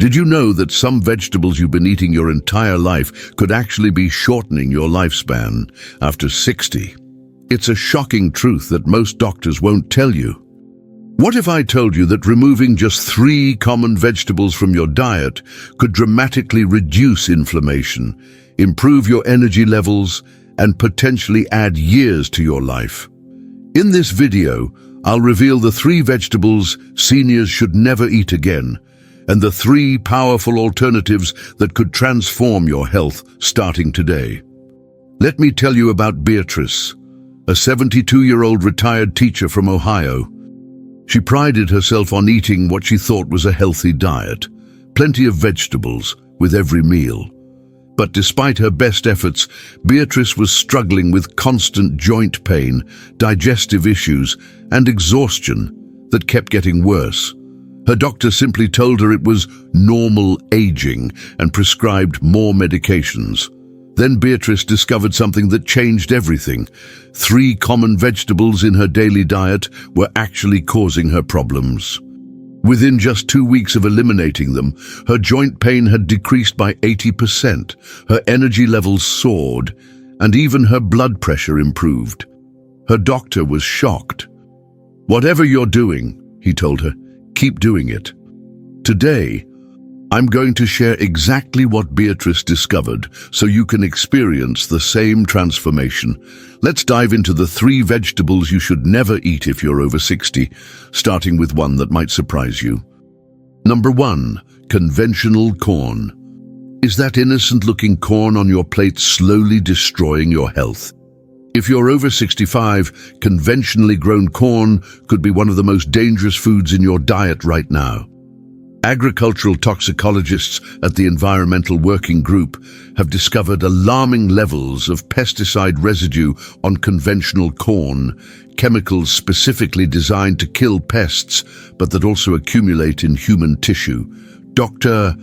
Did you know that some vegetables you've been eating your entire life could actually be shortening your lifespan after 60? It's a shocking truth that most doctors won't tell you. What if I told you that removing just 3 common vegetables from your diet could dramatically reduce inflammation, improve your energy levels, and potentially add years to your life? In this video, I'll reveal the 3 vegetables seniors should never eat again, and the 3 powerful alternatives that could transform your health starting today. Let me tell you about Beatrice, a 72-year-old retired teacher from Ohio. She prided herself on eating what she thought was a healthy diet, plenty of vegetables with every meal. But despite her best efforts, Beatrice was struggling with constant joint pain, digestive issues, and exhaustion that kept getting worse. Her doctor simply told her it was normal aging and prescribed more medications. Then Beatrice discovered something that changed everything. 3 common vegetables in her daily diet were actually causing her problems. Within just 2 weeks of eliminating them, her joint pain had decreased by 80%, her energy levels soared, and even her blood pressure improved. Her doctor was shocked. "Whatever you're doing," he told her, "keep doing it." Today, I'm going to share exactly what Beatrice discovered so you can experience the same transformation. Let's dive into the 3 vegetables you should never eat if you're over 60, starting with one that might surprise you. Number 1, conventional corn. Is that innocent-looking corn on your plate slowly destroying your health? If you're over 65, conventionally grown corn could be one of the most dangerous foods in your diet right now. Agricultural toxicologists at the Environmental Working Group have discovered alarming levels of pesticide residue on conventional corn, chemicals specifically designed to kill pests, but that also accumulate in human tissue. Dr.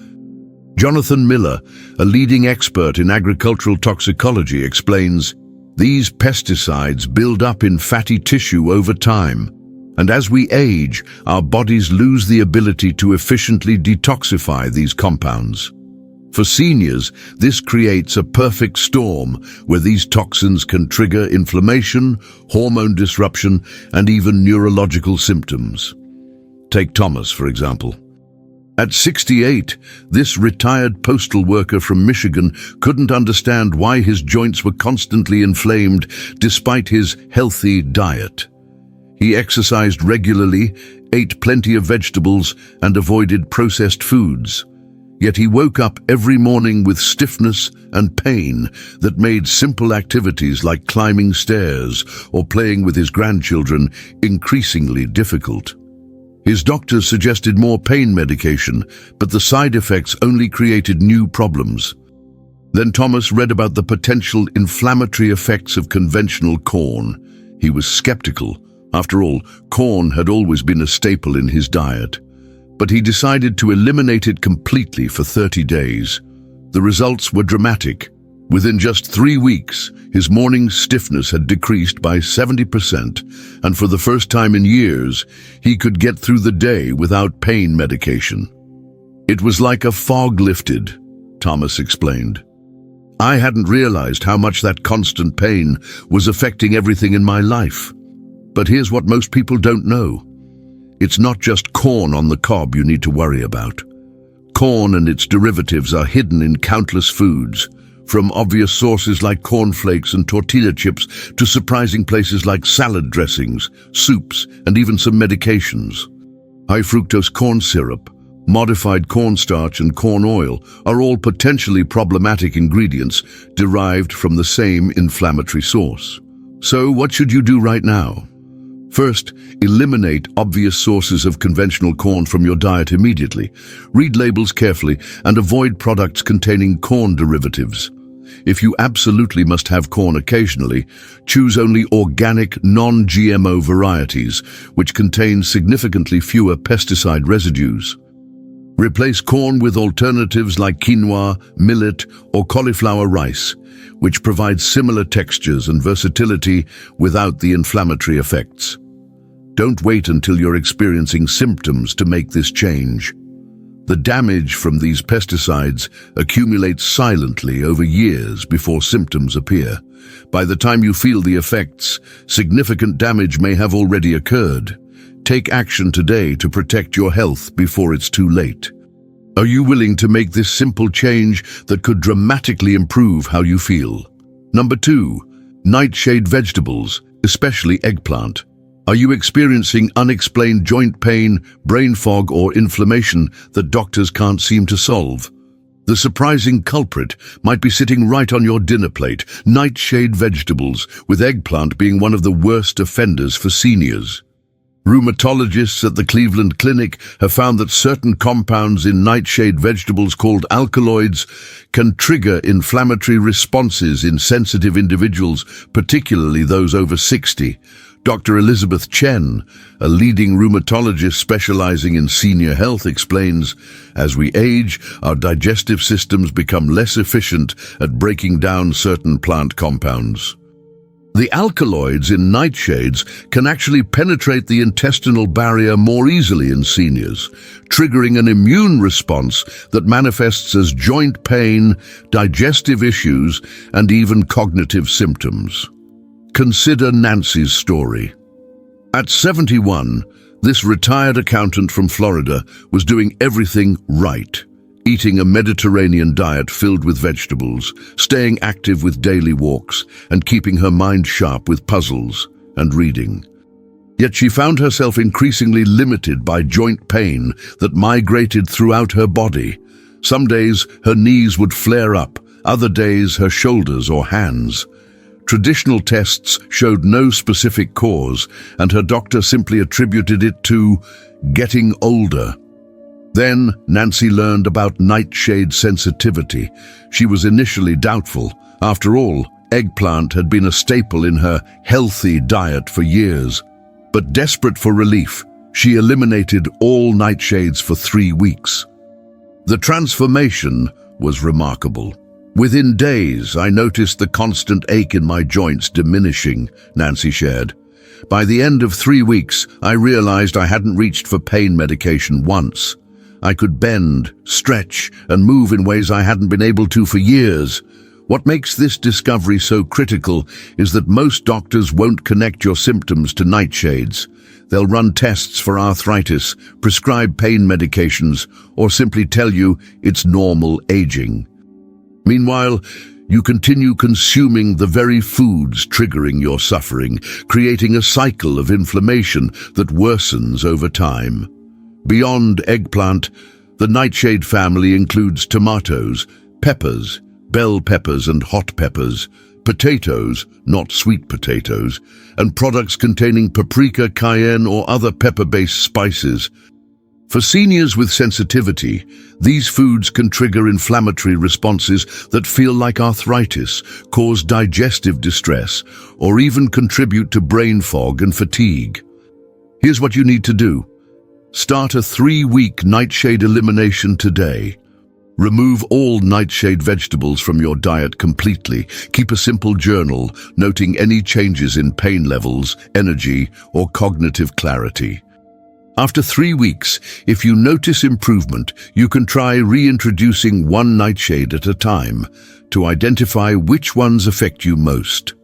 Jonathan Miller, a leading expert in agricultural toxicology, explains, "These pesticides build up in fatty tissue over time. And as we age, our bodies lose the ability to efficiently detoxify these compounds. For seniors, this creates a perfect storm where these toxins can trigger inflammation, hormone disruption, and even neurological symptoms. Take Thomas, for example. At 68, this retired postal worker from Michigan couldn't understand why his joints were constantly inflamed despite his healthy diet. He exercised regularly, ate plenty of vegetables, and avoided processed foods. Yet he woke up every morning with stiffness and pain that made simple activities like climbing stairs or playing with his grandchildren increasingly difficult. His doctors suggested more pain medication, but the side effects only created new problems. Then Thomas read about the potential inflammatory effects of conventional corn. He was skeptical. After all, corn had always been a staple in his diet. But he decided to eliminate it completely for 30 days. The results were dramatic. Within just 3 weeks, his morning stiffness had decreased by 70%, and for the first time in years, he could get through the day without pain medication. "It was like a fog lifted," Thomas explained. "I hadn't realized how much that constant pain was affecting everything in my life. But here's what most people don't know. It's not just corn on the cob you need to worry about. Corn and its derivatives are hidden in countless foods, from obvious sources like cornflakes and tortilla chips to surprising places like salad dressings, soups, and even some medications. High-fructose corn syrup, modified cornstarch, and corn oil are all potentially problematic ingredients derived from the same inflammatory source. So what should you do right now? First, eliminate obvious sources of conventional corn from your diet immediately. Read labels carefully and avoid products containing corn derivatives. If you absolutely must have corn occasionally, choose only organic, non-GMO varieties, which contain significantly fewer pesticide residues. Replace corn with alternatives like quinoa, millet, or cauliflower rice, which provide similar textures and versatility without the inflammatory effects. Don't wait until you're experiencing symptoms to make this change. The damage from these pesticides accumulates silently over years before symptoms appear. By the time you feel the effects, significant damage may have already occurred. Take action today to protect your health before it's too late. Are you willing to make this simple change that could dramatically improve how you feel? Number 2, nightshade vegetables, especially eggplant. Are you experiencing unexplained joint pain, brain fog, or inflammation that doctors can't seem to solve? The surprising culprit might be sitting right on your dinner plate, nightshade vegetables, with eggplant being one of the worst offenders for seniors. Rheumatologists at the Cleveland Clinic have found that certain compounds in nightshade vegetables called alkaloids can trigger inflammatory responses in sensitive individuals, particularly those over 60. Dr. Elizabeth Chen, a leading rheumatologist specializing in senior health, explains, as we age, our digestive systems become less efficient at breaking down certain plant compounds. The alkaloids in nightshades can actually penetrate the intestinal barrier more easily in seniors, triggering an immune response that manifests as joint pain, digestive issues, and even cognitive symptoms. Consider Nancy's story. At 71, this retired accountant from Florida was doing everything right, eating a Mediterranean diet filled with vegetables, staying active with daily walks, and keeping her mind sharp with puzzles and reading. Yet she found herself increasingly limited by joint pain that migrated throughout her body. Some days her knees would flare up, other days her shoulders or hands. Traditional tests showed no specific cause, and her doctor simply attributed it to getting older. Then Nancy learned about nightshade sensitivity. She was initially doubtful. After all, eggplant had been a staple in her healthy diet for years. But desperate for relief, she eliminated all nightshades for 3 weeks. The transformation was remarkable. Within days, I noticed the constant ache in my joints diminishing, Nancy shared. By the end of 3 weeks, I realized I hadn't reached for pain medication once. I could bend, stretch, and move in ways I hadn't been able to for years. What makes this discovery so critical is that most doctors won't connect your symptoms to nightshades. They'll run tests for arthritis, prescribe pain medications, or simply tell you it's normal aging. Meanwhile, you continue consuming the very foods triggering your suffering, creating a cycle of inflammation that worsens over time. Beyond eggplant, the nightshade family includes tomatoes, peppers, bell peppers and hot peppers, potatoes, not sweet potatoes, and products containing paprika, cayenne, or other pepper-based spices. For seniors with sensitivity, these foods can trigger inflammatory responses that feel like arthritis, cause digestive distress, or even contribute to brain fog and fatigue. Here's what you need to do. Start a 3-week nightshade elimination today. Remove all nightshade vegetables from your diet completely. Keep a simple journal, noting any changes in pain levels, energy, or cognitive clarity. After 3 weeks, if you notice improvement, you can try reintroducing one nightshade at a time to identify which ones affect you most.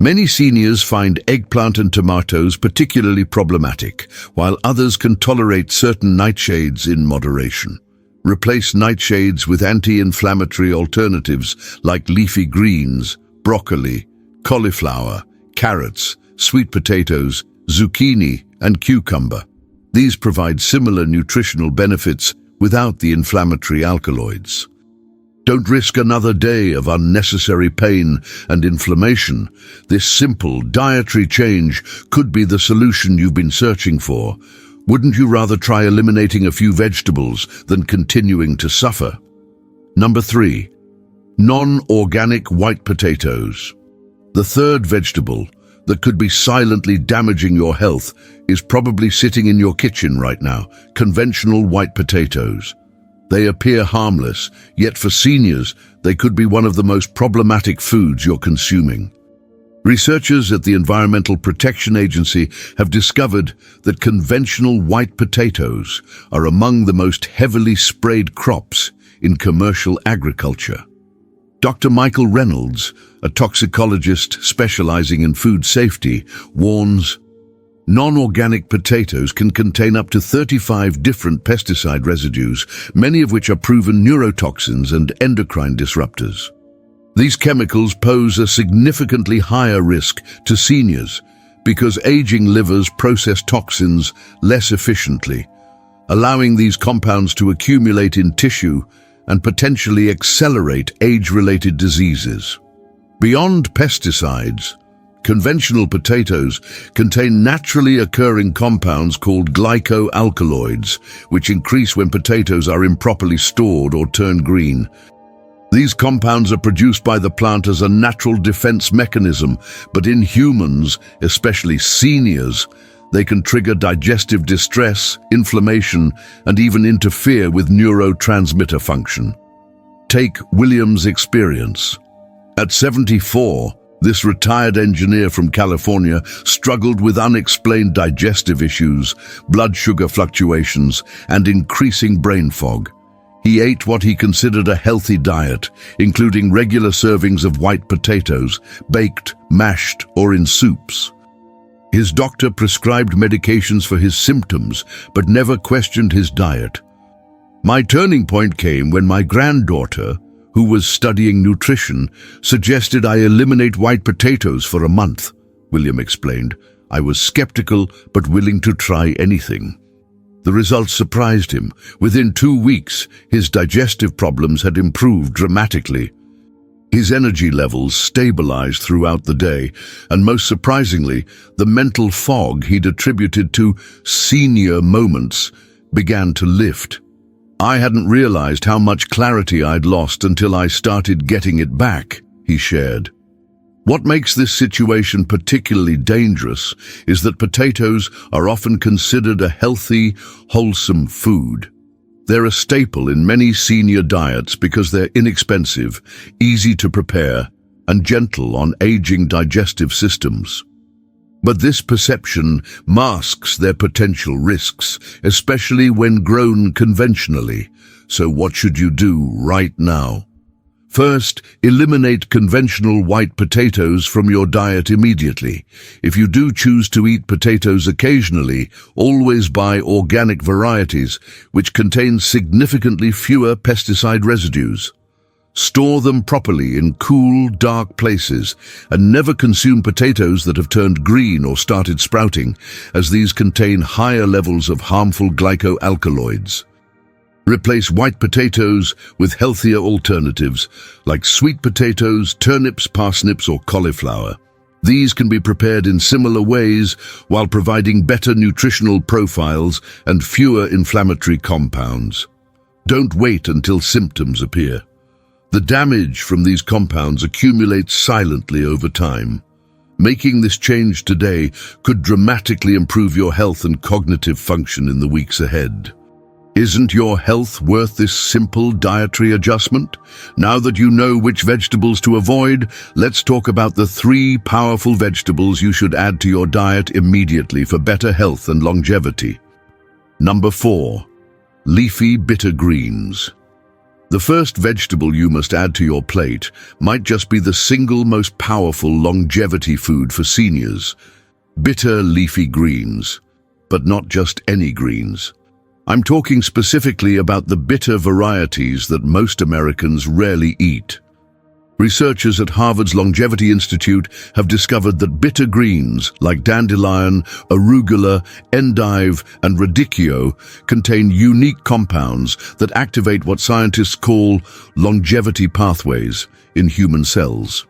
Many seniors find eggplant and tomatoes particularly problematic, while others can tolerate certain nightshades in moderation. Replace nightshades with anti-inflammatory alternatives like leafy greens, broccoli, cauliflower, carrots, sweet potatoes, zucchini, and cucumber. These provide similar nutritional benefits without the inflammatory alkaloids. Don't risk another day of unnecessary pain and inflammation. This simple dietary change could be the solution you've been searching for. Wouldn't you rather try eliminating a few vegetables than continuing to suffer? Number 3. Non-organic white potatoes. The third vegetable that could be silently damaging your health is probably sitting in your kitchen right now: conventional white potatoes. They appear harmless, yet for seniors, they could be one of the most problematic foods you're consuming. Researchers at the Environmental Protection Agency have discovered that conventional white potatoes are among the most heavily sprayed crops in commercial agriculture. Dr. Michael Reynolds, a toxicologist specializing in food safety, warns non-organic potatoes can contain up to 35 different pesticide residues, many of which are proven neurotoxins and endocrine disruptors. These chemicals pose a significantly higher risk to seniors because aging livers process toxins less efficiently, allowing these compounds to accumulate in tissue and potentially accelerate age-related diseases. Beyond pesticides, conventional potatoes contain naturally occurring compounds called glycoalkaloids, which increase when potatoes are improperly stored or turn green. These compounds are produced by the plant as a natural defense mechanism, but in humans, especially seniors, they can trigger digestive distress, inflammation, and even interfere with neurotransmitter function. Take William's experience. At 74, this retired engineer from California struggled with unexplained digestive issues, blood sugar fluctuations, and increasing brain fog. He ate what he considered a healthy diet, including regular servings of white potatoes, baked, mashed, or in soups. His doctor prescribed medications for his symptoms, but never questioned his diet. My turning point came when my granddaughter, who was studying nutrition, suggested I eliminate white potatoes for a month, William explained. I was skeptical, but willing to try anything. The results surprised him. Within 2 weeks, his digestive problems had improved dramatically. His energy levels stabilized throughout the day, and most surprisingly, the mental fog he'd attributed to senior moments began to lift. I hadn't realized how much clarity I'd lost until I started getting it back, he shared. What makes this situation particularly dangerous is that potatoes are often considered a healthy, wholesome food. They're a staple in many senior diets because they're inexpensive, easy to prepare, and gentle on aging digestive systems. But this perception masks their potential risks, especially when grown conventionally. So what should you do right now? First, eliminate conventional white potatoes from your diet immediately. If you do choose to eat potatoes occasionally, always buy organic varieties, which contain significantly fewer pesticide residues. Store them properly in cool, dark places, and never consume potatoes that have turned green or started sprouting, as these contain higher levels of harmful glycoalkaloids. Replace white potatoes with healthier alternatives, like sweet potatoes, turnips, parsnips, or cauliflower. These can be prepared in similar ways while providing better nutritional profiles and fewer inflammatory compounds. Don't wait until symptoms appear. The damage from these compounds accumulates silently over time. Making this change today could dramatically improve your health and cognitive function in the weeks ahead. Isn't your health worth this simple dietary adjustment? Now that you know which vegetables to avoid, let's talk about the 3 powerful vegetables you should add to your diet immediately for better health and longevity. Number 4. Leafy bitter greens. The first vegetable you must add to your plate might just be the single most powerful longevity food for seniors. Bitter leafy greens. But not just any greens. I'm talking specifically about the bitter varieties that most Americans rarely eat. Researchers at Harvard's Longevity Institute have discovered that bitter greens like dandelion, arugula, endive, and radicchio contain unique compounds that activate what scientists call longevity pathways in human cells.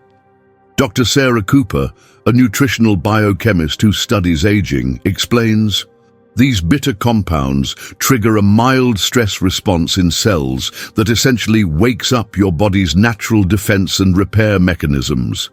Dr. Sarah Cooper, a nutritional biochemist who studies aging, explains, these bitter compounds trigger a mild stress response in cells that essentially wakes up your body's natural defense and repair mechanisms.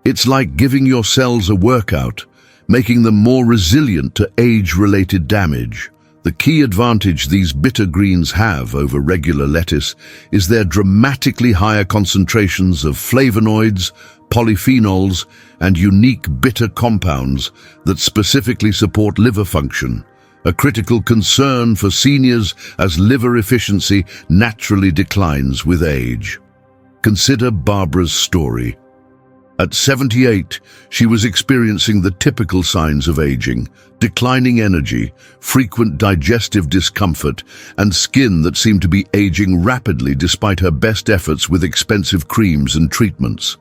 It's like giving your cells a workout, making them more resilient to age-related damage. The key advantage these bitter greens have over regular lettuce is their dramatically higher concentrations of flavonoids, polyphenols, and unique bitter compounds that specifically support liver function, a critical concern for seniors as liver efficiency naturally declines with age. Consider Barbara's story. At 78, she was experiencing the typical signs of aging: declining energy, frequent digestive discomfort, and skin that seemed to be aging rapidly despite her best efforts with expensive creams and treatments.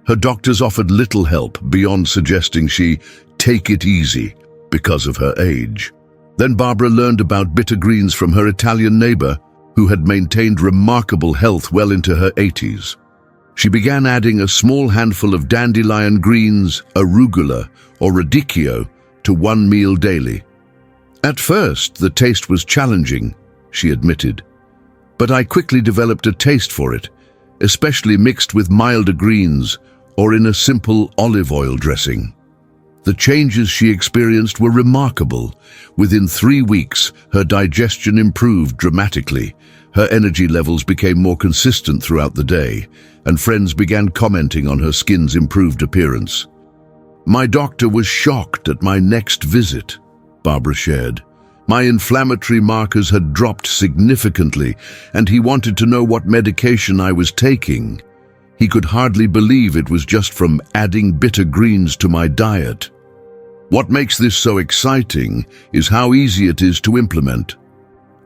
Her doctors offered little help beyond suggesting she take it easy because of her age. Then Barbara learned about bitter greens from her Italian neighbor, who had maintained remarkable health well into her 80s. She began adding a small handful of dandelion greens, arugula, or radicchio to one meal daily. At first, the taste was challenging, she admitted, but I quickly developed a taste for it, especially mixed with milder greens or in a simple olive oil dressing. The changes she experienced were remarkable. Within 3 weeks, her digestion improved dramatically. Her energy levels became more consistent throughout the day, and friends began commenting on her skin's improved appearance. "My doctor was shocked at my next visit," Barbara shared. "My inflammatory markers had dropped significantly, and he wanted to know what medication I was taking. He could hardly believe it was just from adding bitter greens to my diet." What makes this so exciting is how easy it is to implement.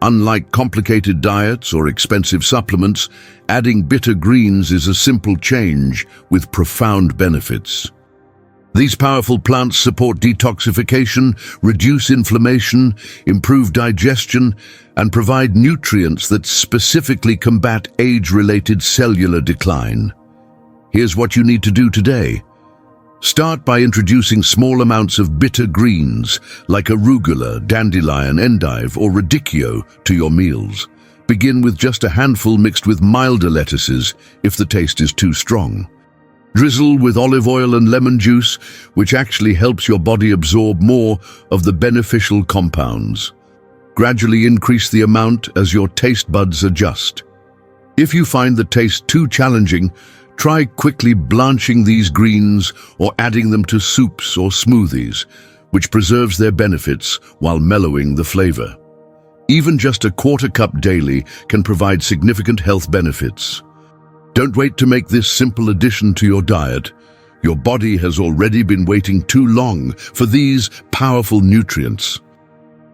Unlike complicated diets or expensive supplements, adding bitter greens is a simple change with profound benefits. These powerful plants support detoxification, reduce inflammation, improve digestion, and provide nutrients that specifically combat age-related cellular decline. Here's what you need to do today. Start by introducing small amounts of bitter greens like arugula, dandelion, endive, or radicchio to your meals. Begin with just a handful mixed with milder lettuces if the taste is too strong. Drizzle with olive oil and lemon juice, which actually helps your body absorb more of the beneficial compounds. Gradually increase the amount as your taste buds adjust. If you find the taste too challenging, try quickly blanching these greens or adding them to soups or smoothies, which preserves their benefits while mellowing the flavor. Even just a quarter cup daily can provide significant health benefits. Don't wait to make this simple addition to your diet. Your body has already been waiting too long for these powerful nutrients.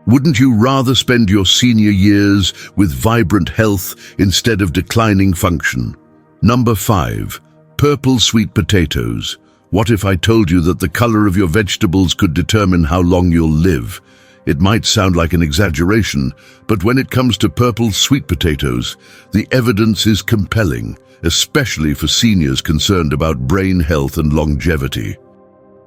Wouldn't you rather spend your senior years with vibrant health instead of declining function? Number 5. Purple sweet potatoes. What if I told you that the color of your vegetables could determine how long you'll live? It might sound like an exaggeration, but when it comes to purple sweet potatoes, the evidence is compelling, especially for seniors concerned about brain health and longevity.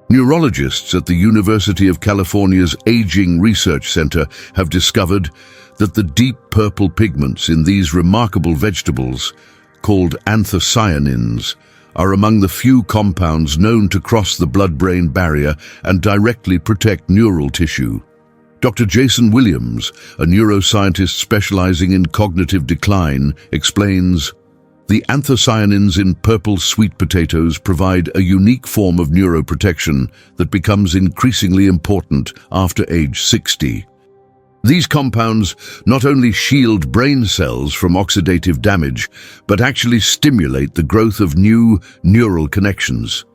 Neurologists at the University of California's Aging Research Center have discovered that the deep purple pigments in these remarkable vegetables, called anthocyanins, are among the few compounds known to cross the blood-brain barrier and directly protect neural tissue. Dr. Jason Williams, a neuroscientist specializing in cognitive decline, explains, "The anthocyanins in purple sweet potatoes provide a unique form of neuroprotection that becomes increasingly important after age 60. These compounds not only shield brain cells from oxidative damage, but actually stimulate the growth of new neural connections,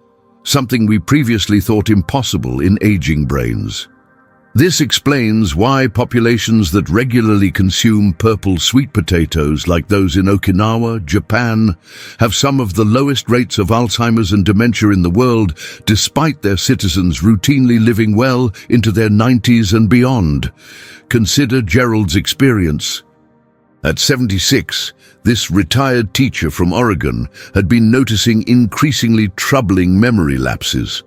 something we previously thought impossible in aging brains. This explains why populations that regularly consume purple sweet potatoes, like those in Okinawa, Japan, have some of the lowest rates of Alzheimer's and dementia in the world, despite their citizens routinely living well into their 90s and beyond. Consider Gerald's experience. At 76, this retired teacher from Oregon had been noticing increasingly troubling memory lapses.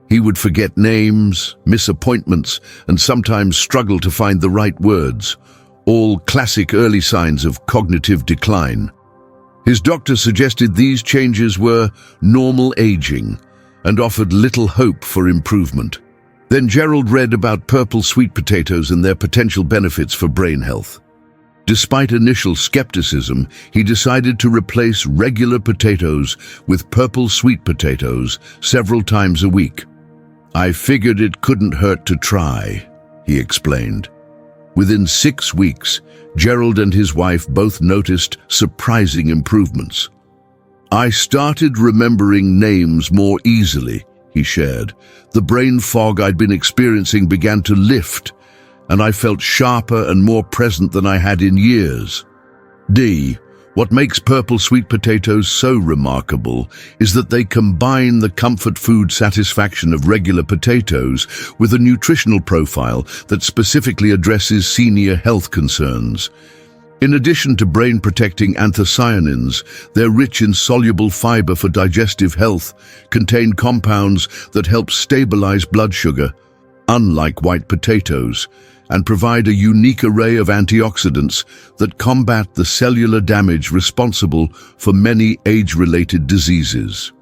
He would forget names, miss appointments, and sometimes struggle to find the right words, all classic early signs of cognitive decline. His doctor suggested these changes were normal aging and offered little hope for improvement. Then Gerald read about purple sweet potatoes and their potential benefits for brain health. Despite initial skepticism, he decided to replace regular potatoes with purple sweet potatoes several times a week. "I figured it couldn't hurt to try," he explained. Within 6 weeks, Gerald and his wife both noticed surprising improvements. "I started remembering names more easily," he shared. "The brain fog I'd been experiencing began to lift, and I felt sharper and more present than I had in years." What makes purple sweet potatoes so remarkable is that they combine the comfort food satisfaction of regular potatoes with a nutritional profile that specifically addresses senior health concerns. In addition to brain-protecting anthocyanins, they're rich in soluble fiber for digestive health, contain compounds that help stabilize blood sugar, unlike white potatoes, and provide a unique array of antioxidants that combat the cellular damage responsible for many age-related diseases.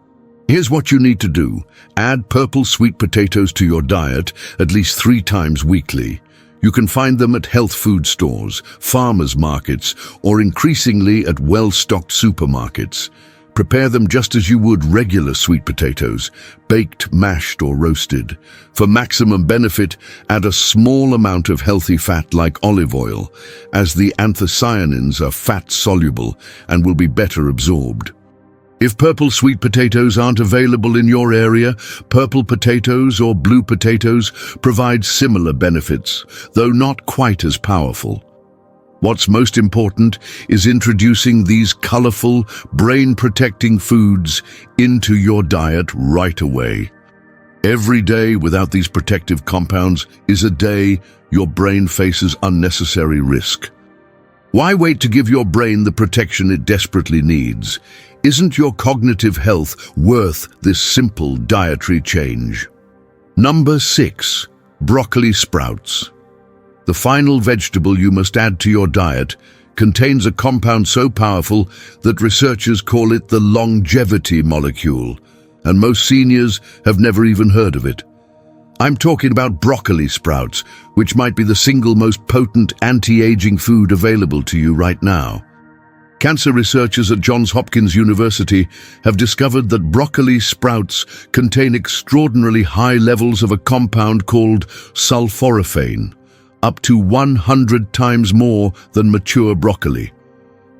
Here's what you need to do. Add purple sweet potatoes to your diet at least 3 times weekly. You can find them at health food stores, farmers markets, or increasingly at well-stocked supermarkets. Prepare them just as you would regular sweet potatoes, baked, mashed, or roasted. For maximum benefit, add a small amount of healthy fat like olive oil, as the anthocyanins are fat-soluble and will be better absorbed. If purple sweet potatoes aren't available in your area, purple potatoes or blue potatoes provide similar benefits, though not quite as powerful. What's most important is introducing these colorful, brain-protecting foods into your diet right away. Every day without these protective compounds is a day your brain faces unnecessary risk. Why wait to give your brain the protection it desperately needs? Isn't your cognitive health worth this simple dietary change? Number 6. Broccoli sprouts. The final vegetable you must add to your diet contains a compound so powerful that researchers call it the longevity molecule, and most seniors have never even heard of it. I'm talking about broccoli sprouts, which might be the single most potent anti-aging food available to you right now. Cancer researchers at Johns Hopkins University have discovered that broccoli sprouts contain extraordinarily high levels of a compound called sulforaphane, up to 100 times more than mature broccoli.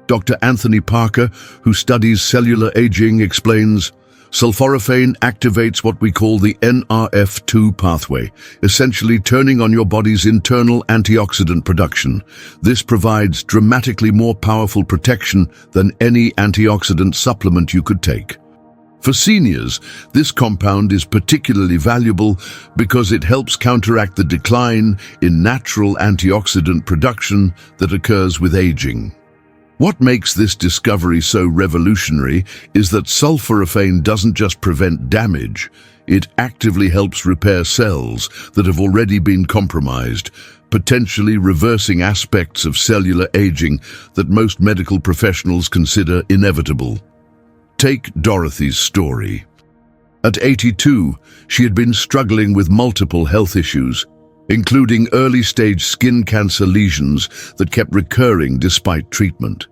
Dr. Anthony Parker, who studies cellular aging, explains, sulforaphane activates what we call the NRF2 pathway, essentially turning on your body's internal antioxidant production. This provides dramatically more powerful protection than any antioxidant supplement you could take. For seniors, this compound is particularly valuable because it helps counteract the decline in natural antioxidant production that occurs with aging. What makes this discovery so revolutionary is that sulforaphane doesn't just prevent damage, it actively helps repair cells that have already been compromised, potentially reversing aspects of cellular aging that most medical professionals consider inevitable. Take Dorothy's story. At 82, she had been struggling with multiple health issues, including early-stage skin cancer lesions that kept recurring despite treatment.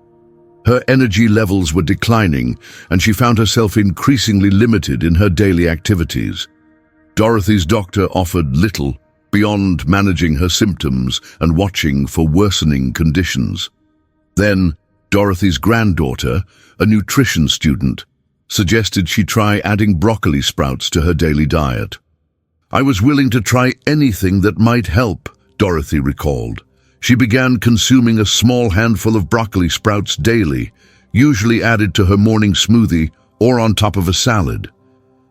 Her energy levels were declining, and she found herself increasingly limited in her daily activities. Dorothy's doctor offered little beyond managing her symptoms and watching for worsening conditions. Then, Dorothy's granddaughter, a nutrition student, suggested she try adding broccoli sprouts to her daily diet. "I was willing to try anything that might help," Dorothy recalled. She began consuming a small handful of broccoli sprouts daily, usually added to her morning smoothie or on top of a salad.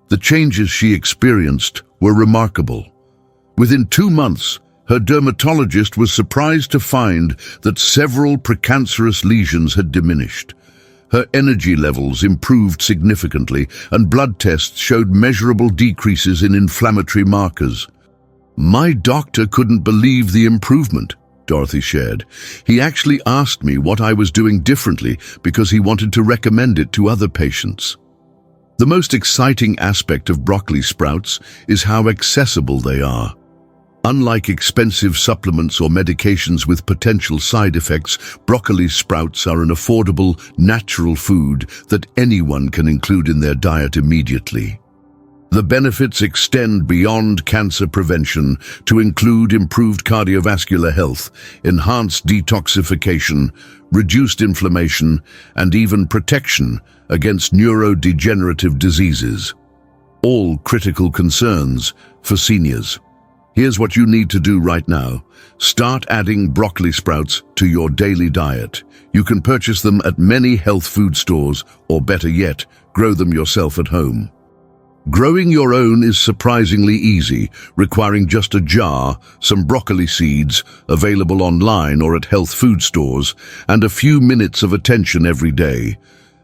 The changes she experienced were remarkable. Within 2 months, her dermatologist was surprised to find that several precancerous lesions had diminished. Her energy levels improved significantly, and blood tests showed measurable decreases in inflammatory markers. "My doctor couldn't believe the improvement," Dorothy shared. "He actually asked me what I was doing differently because he wanted to recommend it to other patients." The most exciting aspect of broccoli sprouts is how accessible they are. Unlike expensive supplements or medications with potential side effects, broccoli sprouts are an affordable, natural food that anyone can include in their diet immediately. The benefits extend beyond cancer prevention to include improved cardiovascular health, enhanced detoxification, reduced inflammation, and even protection against neurodegenerative diseases. All critical concerns for seniors. Here's what you need to do right now. Start adding broccoli sprouts to your daily diet. You can purchase them at many health food stores, or better yet, grow them yourself at home. Growing your own is surprisingly easy, requiring just a jar, some broccoli seeds, available online or at health food stores, and a few minutes of attention every day.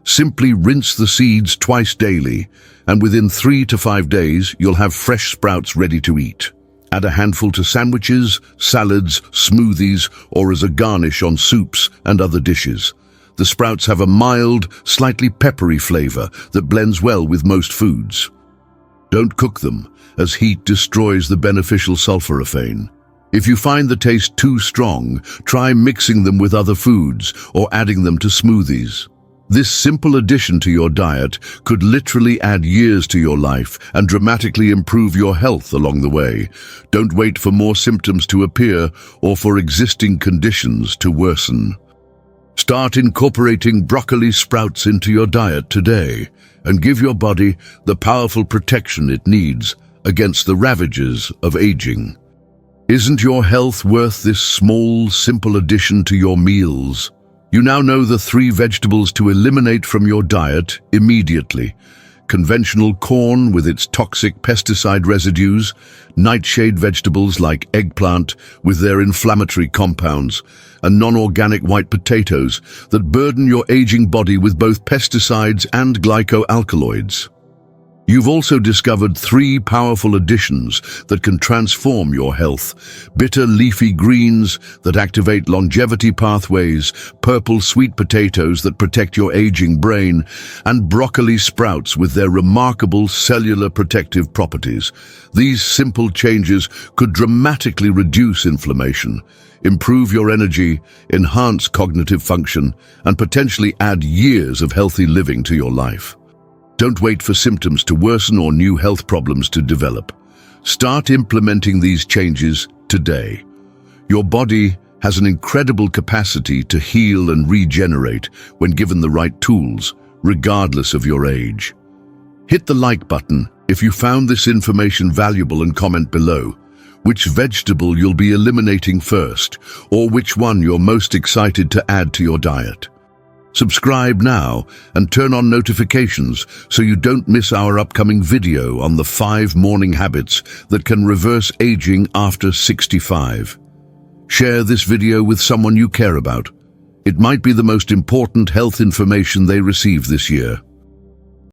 Simply rinse the seeds twice daily, and within 3 to 5 days, you'll have fresh sprouts ready to eat. Add a handful to sandwiches, salads, smoothies, or as a garnish on soups and other dishes. The sprouts have a mild, slightly peppery flavor that blends well with most foods. Don't cook them, as heat destroys the beneficial sulforaphane. If you find the taste too strong, try mixing them with other foods or adding them to smoothies. This simple addition to your diet could literally add years to your life and dramatically improve your health along the way. Don't wait for more symptoms to appear or for existing conditions to worsen. Start incorporating broccoli sprouts into your diet today and give your body the powerful protection it needs against the ravages of aging. Isn't your health worth this small, simple addition to your meals? You now know the 3 vegetables to eliminate from your diet immediately. Conventional corn with its toxic pesticide residues, nightshade vegetables like eggplant with their inflammatory compounds, and non-organic white potatoes that burden your aging body with both pesticides and glycoalkaloids. You've also discovered 3 powerful additions that can transform your health. Bitter leafy greens that activate longevity pathways, purple sweet potatoes that protect your aging brain, and broccoli sprouts with their remarkable cellular protective properties. These simple changes could dramatically reduce inflammation, improve your energy, enhance cognitive function, and potentially add years of healthy living to your life. Don't wait for symptoms to worsen or new health problems to develop. Start implementing these changes today. Your body has an incredible capacity to heal and regenerate when given the right tools, regardless of your age. Hit the like button if you found this information valuable and comment below which vegetable you'll be eliminating first, or which one you're most excited to add to your diet. Subscribe now and turn on notifications so you don't miss our upcoming video on the 5 morning habits that can reverse aging after 65. Share this video with someone you care about. It might be the most important health information they receive this year.